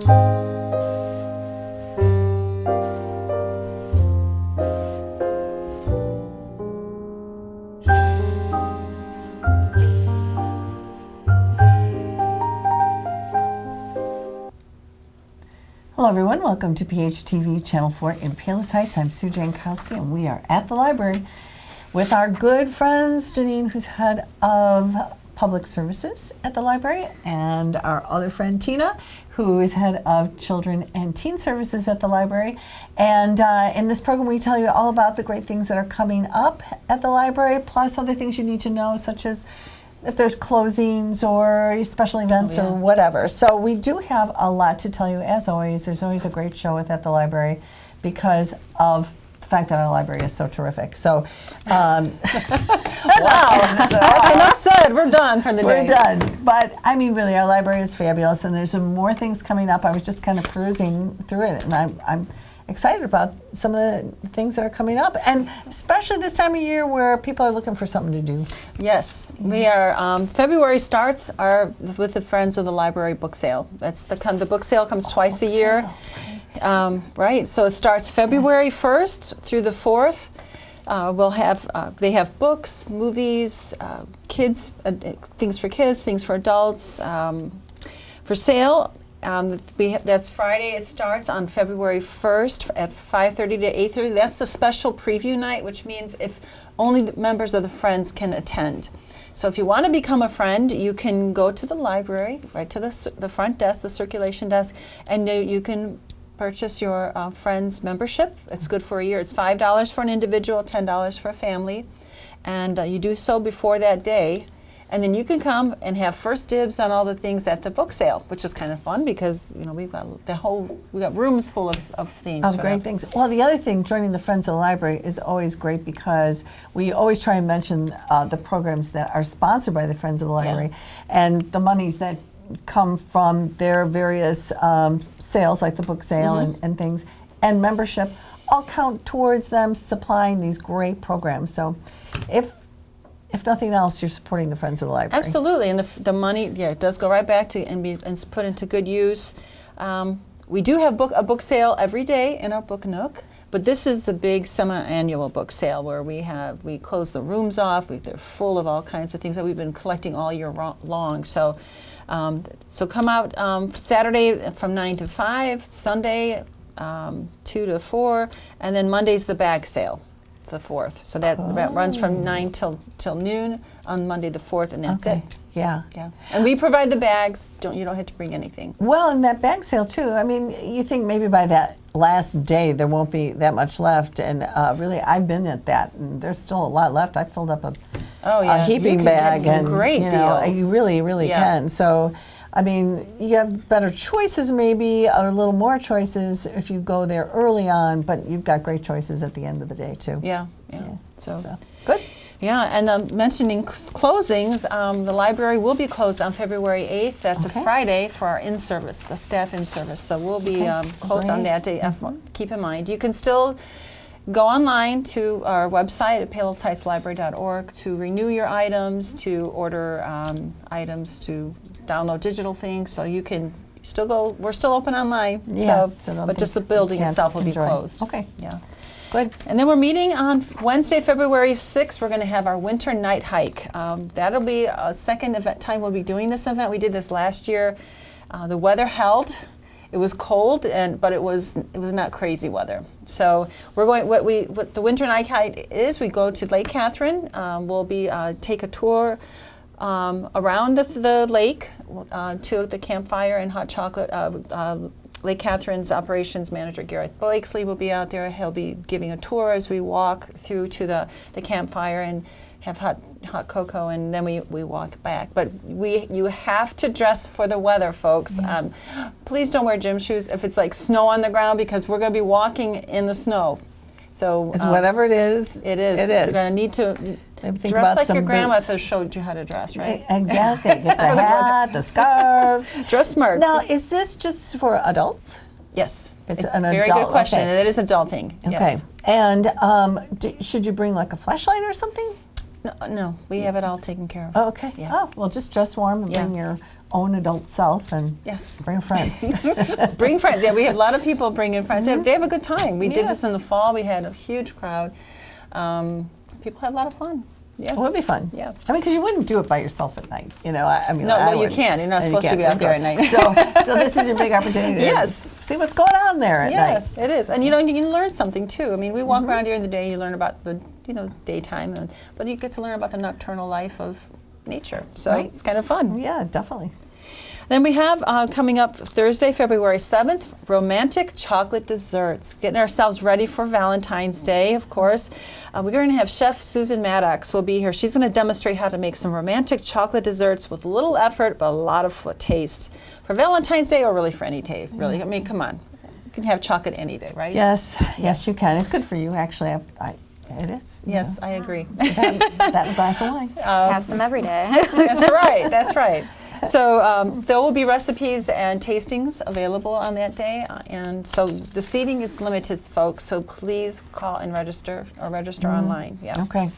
Hello everyone, welcome to PHTV Channel 4 in Palos Heights. I'm Sue Jankowski and we are at the library with our good friends Janine, who's head of public services at the library, and our other friend Tina, who is head of children and teen services at the library. And in this program we tell you all about the great things that are coming up at the library, plus other things you need to know, such as if there's closings or special events or whatever. So we do have a lot to tell you. As always, there's always a great show at the library because of the fact that our library is so terrific. So, wow, enough said. We're done for the day. We're done. But I mean, really, our library is fabulous, and there's some more things coming up. I was just kind of perusing through it, and I'm excited about some of the things that are coming up, and especially this time of year where people are looking for something to do. Yes, we are. February starts with the Friends of the Library book sale. That's the book sale comes twice a year, right? So it starts February 1st through the 4th. We'll have they have books, movies, kids, things for kids, things for adults for sale. That's Friday. It starts on February 1st at 5:30 to 8:30. That's the special preview night, which means if only the members of the Friends can attend. So if you want to become a friend, you can go to the library, right to the front desk, the circulation desk, and you can purchase your Friends membership. It's good for a year. It's $5 for an individual, $10 for a family, and you do so before that day. And then you can come and have first dibs on all the things at the book sale, which is kind of fun because we've got rooms full of things. Of great things. Well, the other thing, joining the Friends of the Library is always great because we always try and mention the programs that are sponsored by the Friends of the Library, and the monies that come from their various sales, like the book sale and things, and membership, all count towards them supplying these great programs. So if nothing else, you're supporting the Friends of the Library. Absolutely, and the money, it does go right back to and put into good use. We do have a book sale every day in our Book Nook, but this is the big semi-annual book sale where we close the rooms off. They're full of all kinds of things that we've been collecting all year long. So, so come out Saturday from 9 to 5, Sunday 2 to 4, and then Monday's the bag sale. The 4th. So that runs from 9 till noon on Monday the 4th, and that's it. Yeah. And we provide the bags. You don't have to bring anything. Well, and that bag sale too. I mean, you think maybe by that last day there won't be that much left, and really, I've been at that, and there's still a lot left. I filled up a heaping bag, get some great deals. You really can. So, I mean, you have better choices maybe, or a little more choices if you go there early on, but you've got great choices at the end of the day too. Yeah. So good. Yeah, and mentioning closings, the library will be closed on February 8th. That's a Friday for our in-service, the staff in-service. So we'll be closed on that day. Keep in mind, you can still go online to our website at palosheightslibrary.org to renew your items, to order items, to download digital things, so you can still go. We're still open online, but just the building itself will be closed. Okay. Yeah. Good. And then we're meeting on Wednesday, February 6th. We're going to have our winter night hike. That'll be a second time we'll be doing this event. We did this last year. The weather held. It was cold, but it was not crazy weather. So we're going. What the winter night hike is? We go to Lake Catherine. We'll take a tour around the lake to the campfire and hot chocolate. Lake Catherine's operations manager, Gareth Blakesley, will be out there. He'll be giving a tour as we walk through to the campfire and have hot cocoa, and then we walk back. But you have to dress for the weather, folks. Please don't wear gym shoes if it's like snow on the ground, because we're going to be walking in the snow. So it's whatever it is. It is. You're going to need to dress like your grandmother showed you how to dress, right? Exactly. Get the hat, the scarf. Dress smart. Now, is this just for adults? Yes. It's an very adult. Good question. Okay. It is adulting. Okay. Yes. And should you bring like a flashlight or something? No, we have it all taken care of. Oh, okay. Yeah. Oh, well, just dress warm and Yeah. bring your own adult self and Yes. bring a friend. Bring friends. Yeah, we have a lot of people bring in friends. They have a good time. We did Yeah. this in the fall. We had a huge crowd. People had a lot of fun. Yeah. It would be fun. Yeah. I mean, because you wouldn't do it by yourself at night. You know, I mean, No, I well, you wouldn't. can't. You're not And supposed to be can't. out there at night. So this is your big opportunity to Yes. see what's going on there at Yeah, night. it is. And you know, you can learn something too. I mean, we walk around during the day, you learn about the, daytime, but you get to learn about the nocturnal life of nature. So Right. it's kind of fun. Yeah, definitely. Then we have coming up Thursday, February 7th, romantic chocolate desserts. Getting ourselves ready for Valentine's Day, of course. We're going to have Chef Susan Maddox will be here. She's going to demonstrate how to make some romantic chocolate desserts with little effort but a lot of taste. For Valentine's Day or really for any day, really. I mean, come on. You can have chocolate any day, right? Yes, Yes. yes, you can. It's good for you, actually. It is. you Yes, know. I agree. That and glass of wine. Have some every day. That's right. That's right. So there will be recipes and tastings available on that day, and so the seating is limited, folks. So please call and register or register online. Yeah. Okay.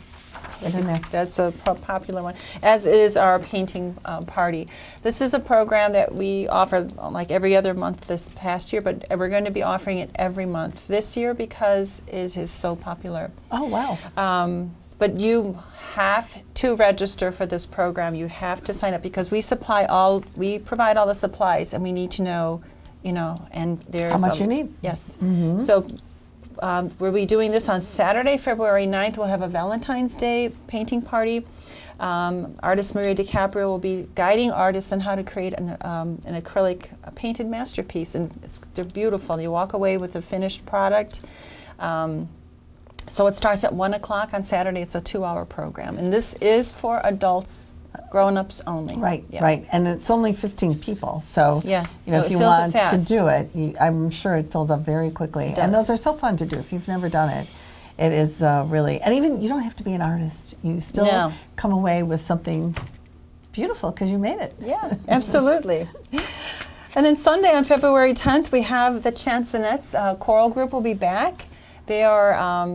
Get in there. That's a popular one, as is our painting party. This is a program that we offer like every other month this past year, but we're going to be offering it every month this year because it is so popular. Oh, wow. But you have to register for this program. You have to sign up because we provide all the supplies, and we need to know, and there's How much you need. Yes. So we'll be doing this on Saturday, February 9th. We'll have a Valentine's Day painting party. Artist Maria DiCaprio will be guiding artists on how to create an acrylic painted masterpiece, and they're beautiful. You walk away with a finished product. So it starts at 1 o'clock on Saturday. It's a 2-hour program, and this is for adults, grown-ups only. Right, Yeah. right. And it's only 15 people. So, Yeah. if It you fills up want to fast. do it, I'm sure it fills up very quickly. It And does. those are so fun to do. If you've never done it, it is really, and even you don't have to be an artist. You still No. come away with something beautiful because you made it. Yeah, absolutely. And then Sunday on February 10th, we have the Annettes Chorale group will be back. They are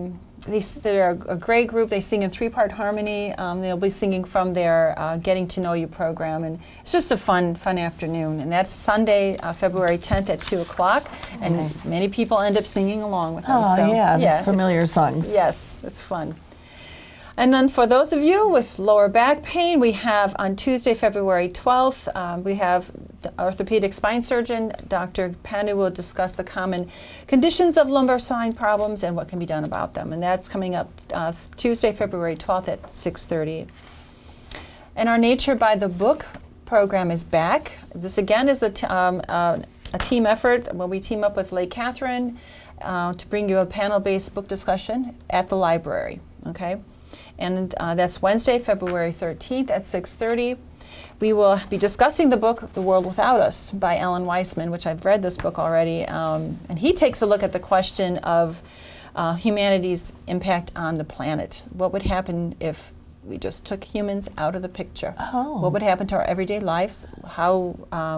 they're a great group. They sing in 3-part harmony. They'll be singing from their Getting to Know You program, and it's just a fun afternoon. And that's Sunday, February 10th at 2 o'clock. And Nice. many people end up singing along with them. Oh, so, yeah, it's- familiar songs. Yes, it's fun. And then for those of you with lower back pain, we have on Tuesday, February 12th, we have the orthopedic spine surgeon, Dr. Panu, will discuss the common conditions of lumbar spine problems and what can be done about them. And that's coming up Tuesday, February 12th at 6:30. And our Nature by the Book program is back. This again is a team effort where we team up with Lake Catherine to bring you a panel-based book discussion at the library. Okay. And that's Wednesday, February 13th at 6:30. We will be discussing the book The World Without Us by Alan Weisman, which I've read this book already. And he takes a look at the question of humanity's impact on the planet. What would happen if we just took humans out of the picture? Oh. What would happen to our everyday lives? How,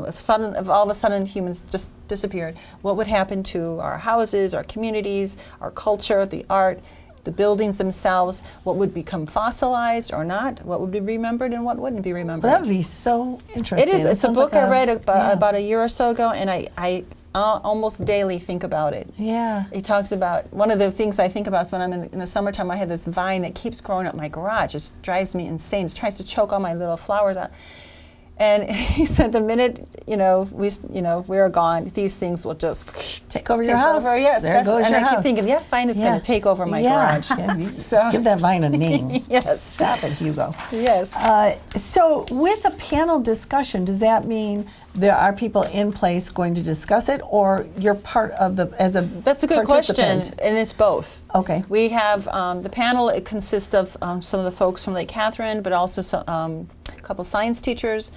if all of a sudden humans just disappeared, what would happen to our houses, our communities, our culture, the art, the buildings themselves? What would become fossilized or not? What would be remembered and what wouldn't be remembered? Well, that would be so interesting. It is. That It's a sounds book like I read yeah. about a year or so ago, and I almost daily think about it. Yeah. It talks about, one of the things I think about is when I'm in the summertime, I have this vine that keeps growing up my garage. It drives me insane. It tries to choke all my little flowers out. And he said, the minute we're gone, these things will just Take over your house. Yes, There goes and your I house. keep thinking, that vine is Yeah. going to take over my Yeah. garage. Yeah, you So- give that vine a name. Yes. Stop it, Hugo. Yes. So with a panel discussion, does that mean there are people in place going to discuss it, or you're part of as a That's a good question, participant? and it's both. Okay. We have the panel. It consists of some of the folks from Lake Catherine, but also a couple science teachers,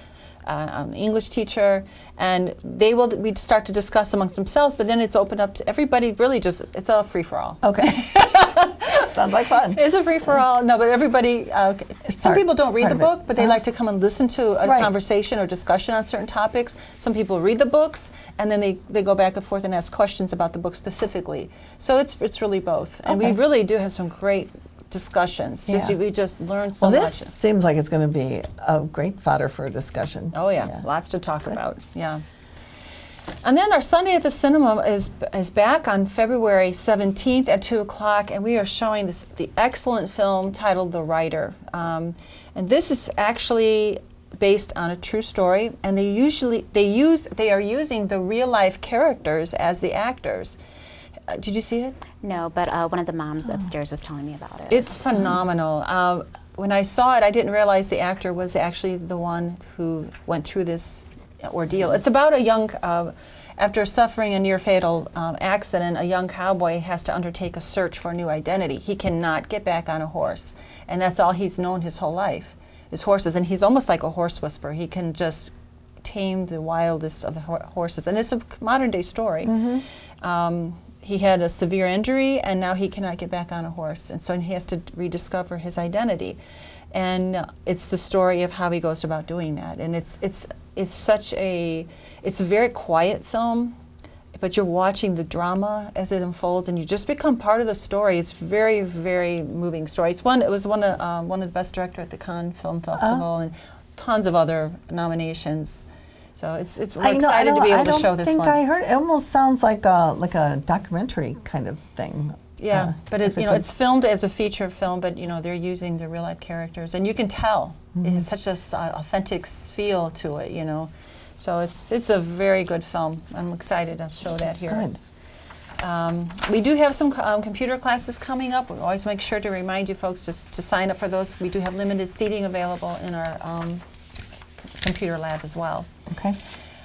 English teacher, and we'd start to discuss amongst themselves, but then it's opened up to everybody. Really, it's a free-for-all. Okay. Sounds like fun. It's a free-for-all. No, but everybody, some part- people don't read part the of it. book, but they like to come and listen to a Right. conversation or discussion on certain topics. Some people read the books, and then they go back and forth and ask questions about the book specifically. So it's really both. And we Okay. really do have some great discussions. Yeah. We just learn so Well, much. this seems like it's going to be a great fodder for a discussion. Oh yeah, lots to talk about. Yeah. And then our Sunday at the Cinema is back on February 17th at 2 o'clock, and we are showing the excellent film titled The Writer. And this is actually based on a true story, and they are using the real life characters as the actors. Did you see it? No, but one of the moms upstairs was telling me about it. It's phenomenal. When I saw it, I didn't realize the actor was actually the one who went through this ordeal. It's about a young, after suffering a near-fatal accident, a young cowboy has to undertake a search for a new identity. He cannot get back on a horse, and that's all he's known his whole life, is horses. And he's almost like a horse whisperer. He can just tame the wildest of the horses. And it's a modern-day story. He had a severe injury, and now he cannot get back on a horse, and so he has to rediscover his identity. And it's the story of how he goes about doing that. And it's a very quiet film, but you're watching the drama as it unfolds, and you just become part of the story. It's very, very moving story. It was one of the best director at the Cannes Film Festival, and tons of other nominations. So we're excited to be able to show this one. I don't think I heard. It almost sounds like a documentary kind of thing. Yeah, but it's filmed as a feature film, but they're using the real life characters, and you can tell it has such an authentic feel to it. So it's a very good film. I'm excited to show that here. Good. We do have some computer classes coming up. We always make sure to remind you folks to sign up for those. We do have limited seating available in our computer lab as well. Okay.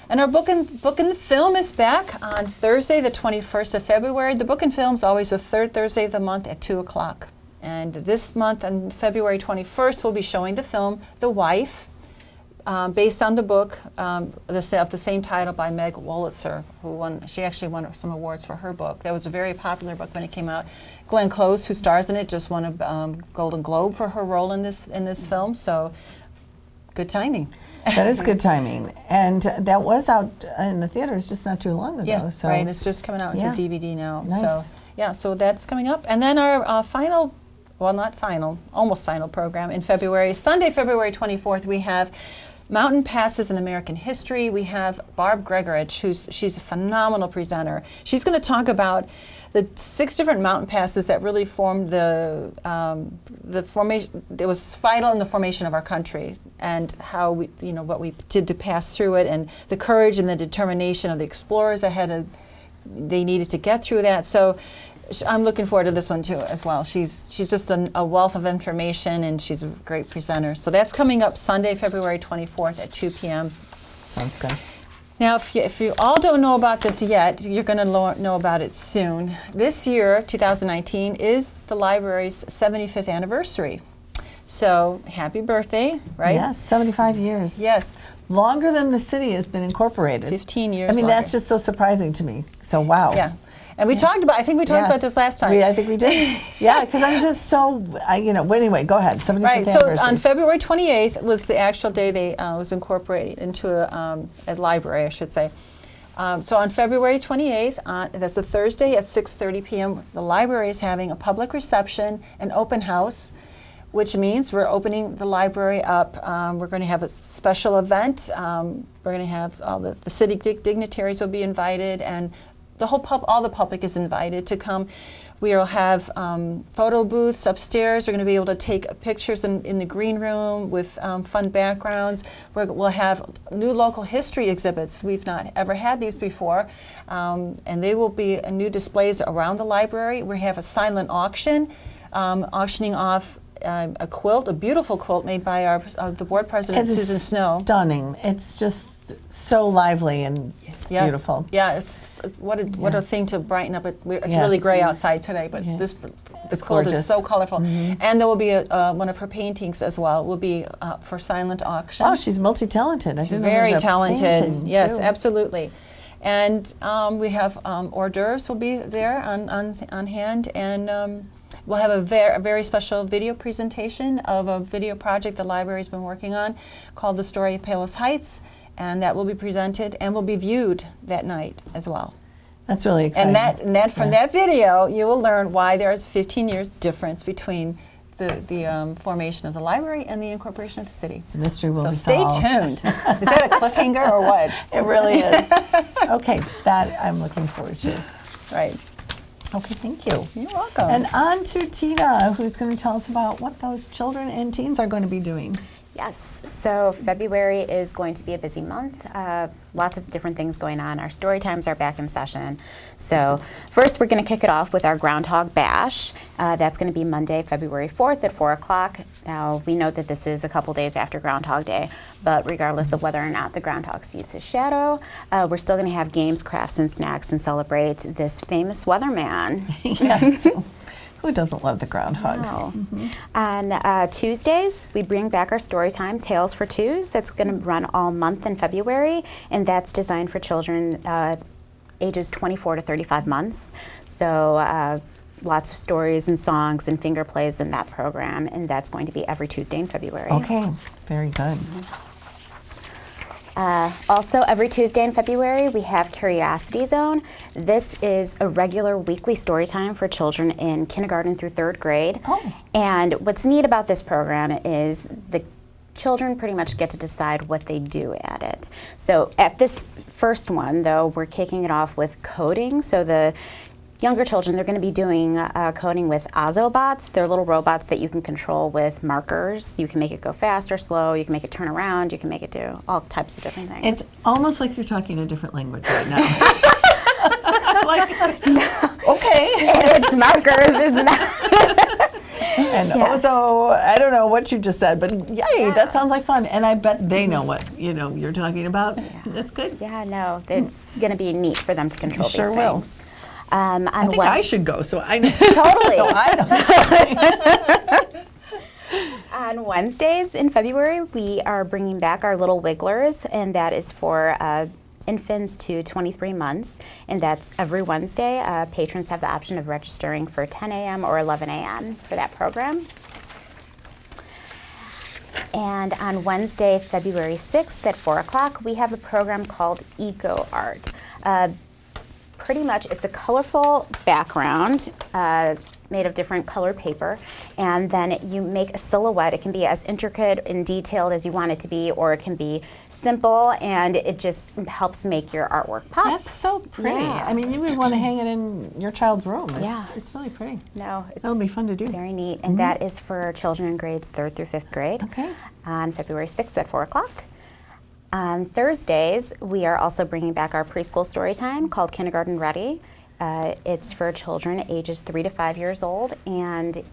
And our book and film is back on Thursday, the 21st of February. The book and film is always the third Thursday of the month at 2 o'clock. And this month, on February 21st, we'll be showing the film The Wife, based on the book of the same title by Meg Wolitzer, she actually won some awards for her book. That was a very popular book when it came out. Glenn Close, who stars in it, just won a Golden Globe for her role in this film. So good timing. That is good timing. And that was out in the theaters just not too long ago. Yeah, so right. It's just coming out into DVD now. Nice. So that's coming up. And then our final, well, not final, almost final program in February, Sunday, February 24th, we have Mountain Passes in American History. We have Barb Gregorich, she's a phenomenal presenter. She's going to talk about the 6 different mountain passes that really formed the formation. It was vital in the formation of our country, and how what we did to pass through it, and the courage and the determination of the explorers that they needed to get through that. So I'm looking forward to this one too as well. She's just a wealth of information, and she's a great presenter. So that's coming up Sunday, February 24th at 2 p.m. Sounds good. Now, if you all don't know about this yet, you're going to know about it soon. This year, 2019, is the library's 75th anniversary. So happy birthday, right? Yes, 75 years. Yes. Longer than the city has been incorporated. 15 years I mean, longer. that's just so surprising to me. So, wow. Yeah. And we talked about, I think we talked about this last time. I think we did. Yeah, because I'm just so, well, anyway, go ahead. 75th right, anniversary. So on February 28th was the actual day they was incorporated into a library, I should say. So on February 28th, that's a Thursday at 6:30 p.m., the library is having a public reception, an open house, which means we're opening the library up. We're going to have a special event. We're going to have all the city dignitaries will be invited, and all the public is invited to come. We will have photo booths upstairs. We're going to be able to take pictures in the green room with fun backgrounds. We'll have new local history exhibits. We've not ever had these before. And they will be new displays around the library. We have a silent auction, auctioning off a quilt, a beautiful quilt made by the board president, Susan Snow. Stunning. It's just so lively and beautiful. Yeah, what a thing to brighten up. It's really gray outside today, but this quilt is so colorful. And there will be one of her paintings as well. Will be for silent auction. Oh, she's multi-talented. I didn't know very there was a talented. painting, Yes, too. absolutely. And we have hors d'oeuvres will be there on hand, and we'll have a very special video presentation of a video project the library's been working on called The Story of Palos Heights, and that will be presented and will be viewed that night as well. That's really exciting. And that from that video, you will learn why there is 15 years difference between the formation of the library and the incorporation of the city. The mystery will So be stay solved. tuned. Is that a cliffhanger or what? It really is. Okay, that I'm looking forward to. Right. Okay, thank you. You're welcome. And on to Tina, who's going to tell us about what those children and teens are going to be doing. Yes, so February is going to be a busy month. Lots of different things going on. Our story times are back in session. So first we're going to kick it off with our Groundhog Bash. That's going to be Monday, February 4th at 4 o'clock. Now we know that this is a couple days after Groundhog Day, but regardless of whether or not the groundhog sees his shadow, we're still going to have games, crafts, and snacks and celebrate this famous weatherman. Yes. Who doesn't love the groundhog? No. On Tuesdays, we bring back our story time, Tales for Twos. That's going to run all month in February, and that's designed for children ages 24 to 35 months. So lots of stories and songs and finger plays in that program, and that's going to be every Tuesday in February. Okay, very good. Also, every Tuesday in February, we have Curiosity Zone. This is a regular weekly story time for children in kindergarten through 3rd grade. Oh. And what's neat about this program is the children pretty much get to decide what they do at it. So at this first one, though, we're kicking it off with coding. So the younger children, they're going to be doing coding with Ozobots. They're little robots that you can control with markers. You can make it go fast or slow. You can make it turn around. You can make it do all types of different things. It's almost like you're talking a different language right now. Like, okay. It's markers. It's not. And Yeah. also, I don't know what you just said, but yay, that sounds like fun. And I bet they know what you're talking about. That's good. Yeah, no, it's going to be neat for them to control Sure these will. things. I think I should go, so I know. Totally. So I know. On Wednesdays in February, we are bringing back our Little Wigglers, and that is for infants to 23 months, and that's every Wednesday. Patrons have the option of registering for 10 a.m. or 11 a.m. for that program. And on Wednesday, February 6th at 4 o'clock, we have a program called Eco Art. Pretty much, it's a colorful background made of different color paper, and then you make a silhouette. It can be as intricate and detailed as you want it to be, or it can be simple, and it just helps make your artwork pop. That's so pretty. Yeah. I mean, you would want to hang it in your child's room. Yeah. It's really pretty. No, it's That'll be fun to do. very neat, and that is for children in grades 3rd through 5th grade. Okay. On February 6th at 4 o'clock. On Thursdays, we are also bringing back our preschool story time called Kindergarten Ready. It's for children ages 3 to 5 years old, and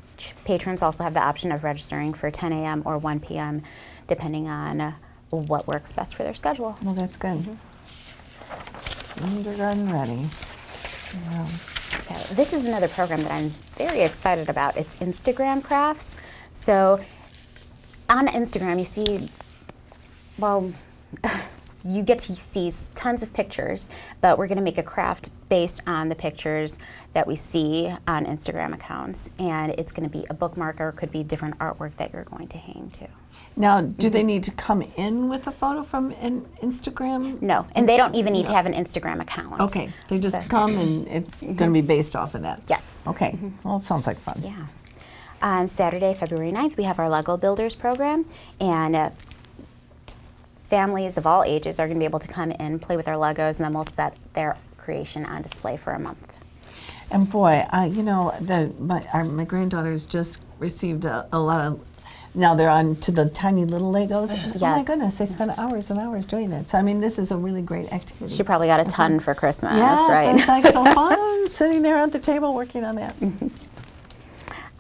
patrons also have the option of registering for 10 a.m. or 1 p.m. depending on what works best for their schedule. Well, that's good. Kindergarten ready. Wow. So this is another program that I'm very excited about. It's Instagram crafts. So on Instagram, you see, well, you get to see tons of pictures, but we're going to make a craft based on the pictures that we see on Instagram accounts. And it's going to be a bookmark, or it could be different artwork that you're going to hang to. Now, do they need to come in with a photo from an Instagram? No, and they don't even need to have an Instagram account. Okay, they just come and it's going to be based off of that. Yes. Okay, well, it sounds like fun. Yeah. On Saturday, February 9th, we have our Lego Builders program, and families of all ages are going to be able to come in, play with our Legos, and then we'll set their creation on display for a month. And boy, my granddaughters just received a lot of. Now they're on to the tiny little Legos. Oh my Yes. goodness, they spend hours and hours doing it. So I mean, this is a really great activity. She probably got a ton for Christmas, Yeah, right? so it's like so fun sitting there at the table working on that.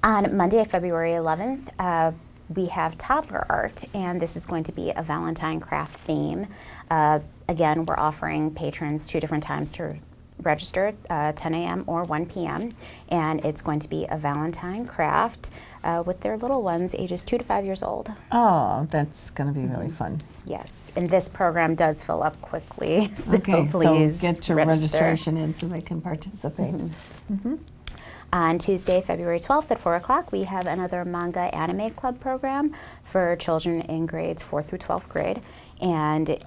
On Monday, February 11th, we have toddler art, and this is going to be a Valentine craft theme. Again, we're offering patrons 2 different times to register, 10 a.m. or 1 p.m., and it's going to be a Valentine craft with their little ones, ages 2 to 5 years old. Oh, that's going to be really fun. Yes, and this program does fill up quickly, so Okay, please so get your register. registration in so they can participate. On Tuesday, February 12th at 4 o'clock, we have another Manga Anime Club program for children in grades 4th through 12th grade. And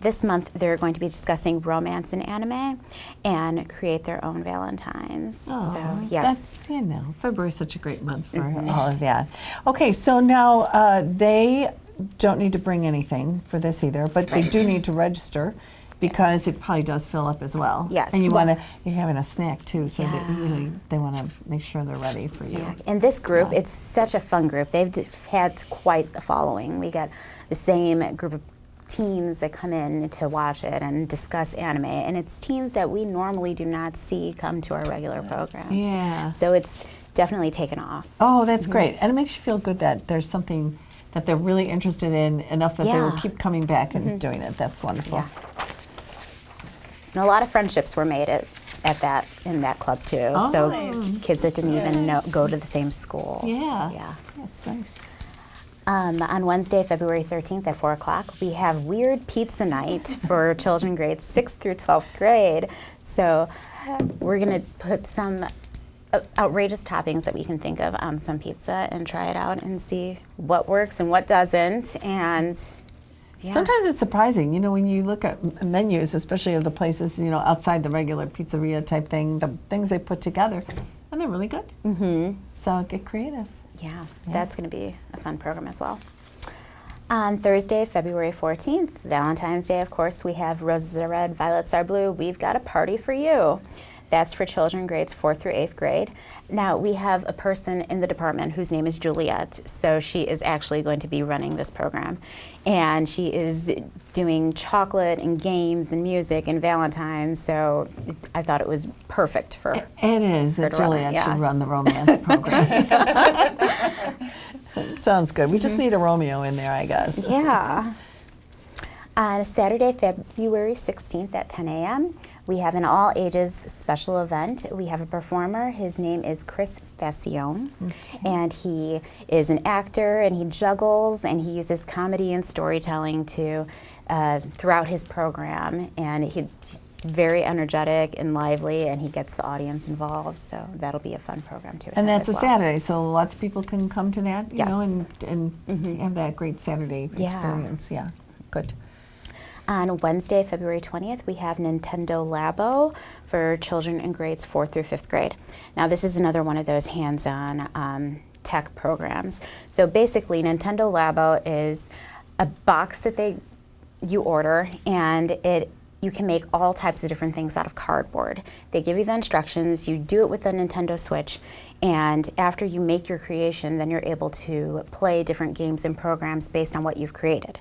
this month they're going to be discussing romance and anime and create their own Valentines. Oh, so yes. That's, February's such a great month for all of that. Okay, so now they don't need to bring anything for this either, but they do need to register because it probably does fill up as well. Yes. And you're having a snack too, so that they want to make sure they're ready for you. And this group, it's such a fun group. They've had quite the following. We got the same group of teens that come in to watch it and discuss anime, and it's teens that we normally do not see come to our regular programs. Yeah. So it's definitely taken off. Oh, that's great. And it makes you feel good that there's something that they're really interested in enough that they will keep coming back and doing it. That's wonderful. Yeah. And a lot of friendships were made in that club too. Oh, so nice. kids that didn't even go to the same school. Yeah. So, yeah. That's nice. On Wednesday, February 13th at 4 o'clock, we have Weird Pizza Night for children grades 6th through 12th grade. So we're going to put some outrageous toppings that we can think of on some pizza and try it out and see what works and what doesn't. And sometimes it's surprising, when you look at menus, especially of the places, outside the regular pizzeria type thing, the things they put together, and they're really good. Mm-hmm. So get creative. Yeah, that's going to be a fun program as well. On Thursday, February 14th, Valentine's Day, of course, we have Roses Are Red, Violets Are Blue. We've got a party for you. That's for children grades 4th through 8th grade. Now, we have a person in the department whose name is Juliet, so she is actually going to be running this program. And she is doing chocolate and games and music and Valentine's, so I thought it was perfect for her. It is that Juliet should yes. run the romance program. Sounds good. We just need a Romeo in there, I guess. Yeah. On Saturday, February 16th at 10 a.m., we have an all-ages special event. We have a performer. His name is Chris Bestial, and he is an actor, and he juggles, and he uses comedy and storytelling throughout his program, and he's very energetic and lively, and he gets the audience involved, so that'll be a fun program too. And that's a Saturday, so lots of people can come to that, Yes. and have that great Saturday experience. Yeah, good. On Wednesday, February 20th, we have Nintendo Labo for children in grades 4th through 5th grade. Now, this is another one of those hands-on tech programs. So basically, Nintendo Labo is a box that you order, and you can make all types of different things out of cardboard. They give you the instructions, you do it with the Nintendo Switch, and after you make your creation, then you're able to play different games and programs based on what you've created.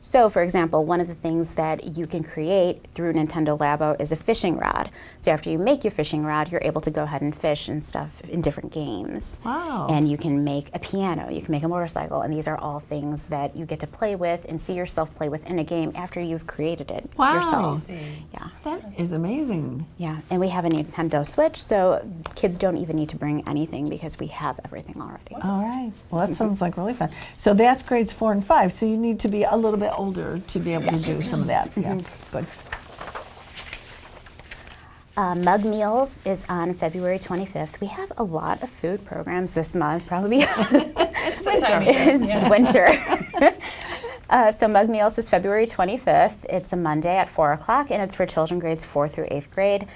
So, for example, one of the things that you can create through Nintendo Labo is a fishing rod. So after you make your fishing rod, you're able to go ahead and fish and stuff in different games. Wow. And you can make a piano, you can make a motorcycle, and these are all things that you get to play with and see yourself play with in a game after you've created it yourself. Yeah. That is amazing. Yeah, and we have a Nintendo Switch, so kids don't even need to bring anything because we have everything already. All right. Well, that sounds like really fun. So that's grades 4 and 5. So you need to be a little bit older to be able to do some of that. Yeah, good. Mug Meals is on February 25th. We have a lot of food programs this month, probably. It's winter. It's winter. So Mug Meals is February 25th. It's a Monday at 4 o'clock, and it's for children grades 4 through 8th grade.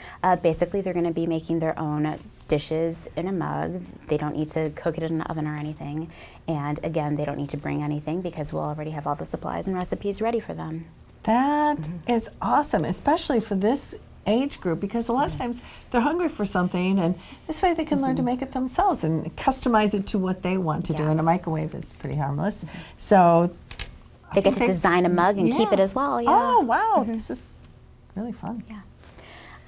Basically, they're going to be making their own dishes in a mug. They don't need to cook it in an oven or anything. And again, they don't need to bring anything because we'll already have all the supplies and recipes ready for them. That is awesome, especially for this age group, because a lot of times they're hungry for something, and this way they can learn to make it themselves and customize it to what they want to do. And a microwave is pretty harmless. So they get to design a mug and keep it as well. Yeah. Oh, wow. This is really fun. Yeah.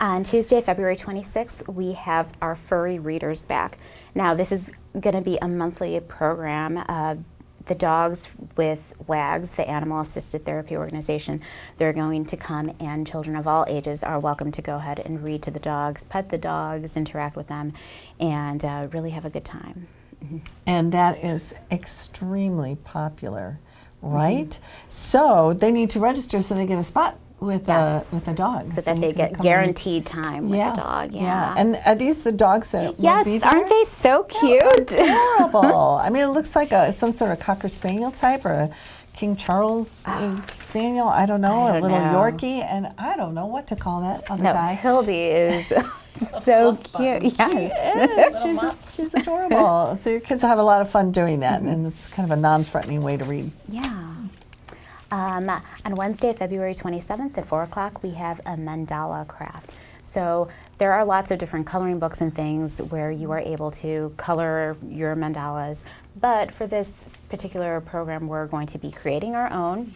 On Tuesday, February 26th, we have our Furry Readers back. Now, this is going to be a monthly program. The dogs with WAGs, the Animal Assisted Therapy Organization, they're going to come, and children of all ages are welcome to go ahead and read to the dogs, pet the dogs, interact with them, and really have a good time. And that is extremely popular, right? So they need to register so they get a spot with a dog. So that they get guaranteed time with the dog. Yeah. And are these the dogs that will be Yes, there? aren't they so cute? Adorable. I mean, it looks like some sort of Cocker Spaniel type or a King Charles Spaniel. I don't know, I a don't little know. Yorkie, and I don't know what to call that other No, guy. Hildy is so cute. Yes. She's adorable. So your kids will have a lot of fun doing that, and it's kind of a non-threatening way to read. Yeah. On Wednesday, February 27th at 4 o'clock, we have a Mandala Craft. So there are lots of different coloring books and things where you are able to color your mandalas. But for this particular program, we're going to be creating our own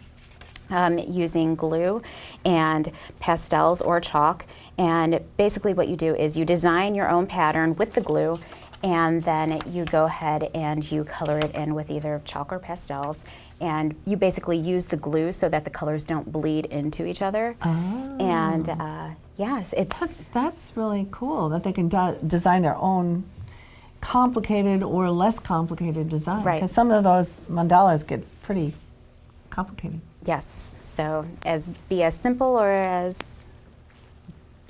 using glue and pastels or chalk. And basically what you do is you design your own pattern with the glue, and then you go ahead and you color it in with either chalk or pastels. And you basically use the glue so that the colors don't bleed into each other. Oh. And yes, That's really cool that they can design their own complicated or less complicated design. Right. Because some of those mandalas get pretty complicated. yes. So be as simple or as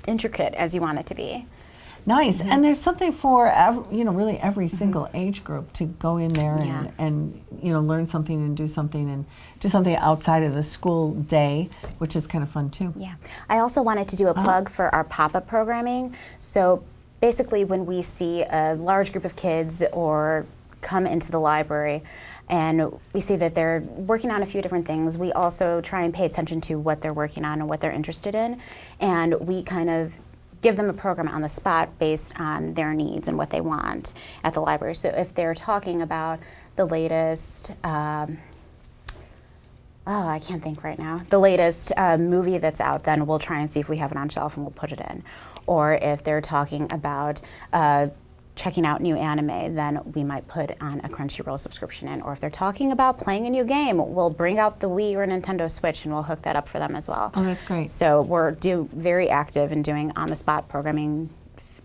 intricate as you want it to be. Nice. And there's something for really every single age group to go in there Yeah. and learn something and do something outside of the school day, which is kind of fun too. Yeah. I also wanted to do a plug for our pop-up programming. So basically when we see a large group of kids or come into the library and we see that they're working on a few different things, we also try and pay attention to what they're working on and what they're interested in. And we kind of give them a program on the spot based on their needs and what they want at the library. So if they're talking about the latest, I can't think right now, the latest movie that's out, then we'll try and see if we have it on shelf and we'll put it in. Or if they're talking about checking out new anime, then we might put on a Crunchyroll subscription in. Or if they're talking about playing a new game, we'll bring out the Wii or Nintendo Switch and we'll hook that up for them as well. Oh, that's great. So we're very active in doing on-the-spot programming,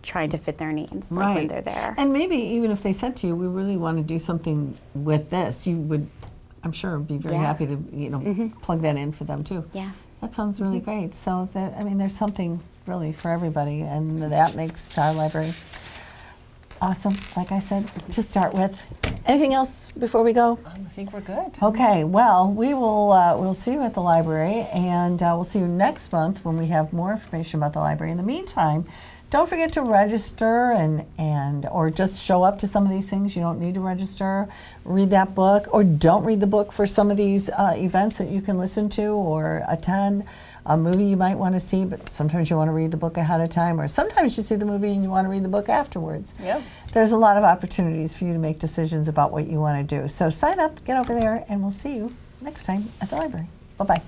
trying to fit their needs when they're there. And maybe even if they said to you, we really want to do something with this, you would, I'm sure, be very happy to plug that in for them too. Yeah. That sounds really great. So there's something really for everybody, and that makes our library awesome, like I said, to start with. Anything else before we go? I think we're good. Okay, well, we'll see you at the library, and we'll see you next month when we have more information about the library. In the meantime, don't forget to register or just show up to some of these things. You don't need to register. Read that book, or don't read the book for some of these events that you can listen to or attend. A movie you might want to see, but sometimes you want to read the book ahead of time, or sometimes you see the movie and you want to read the book afterwards. Yep. There's a lot of opportunities for you to make decisions about what you want to do. So sign up, get over there, and we'll see you next time at the library. Bye-bye.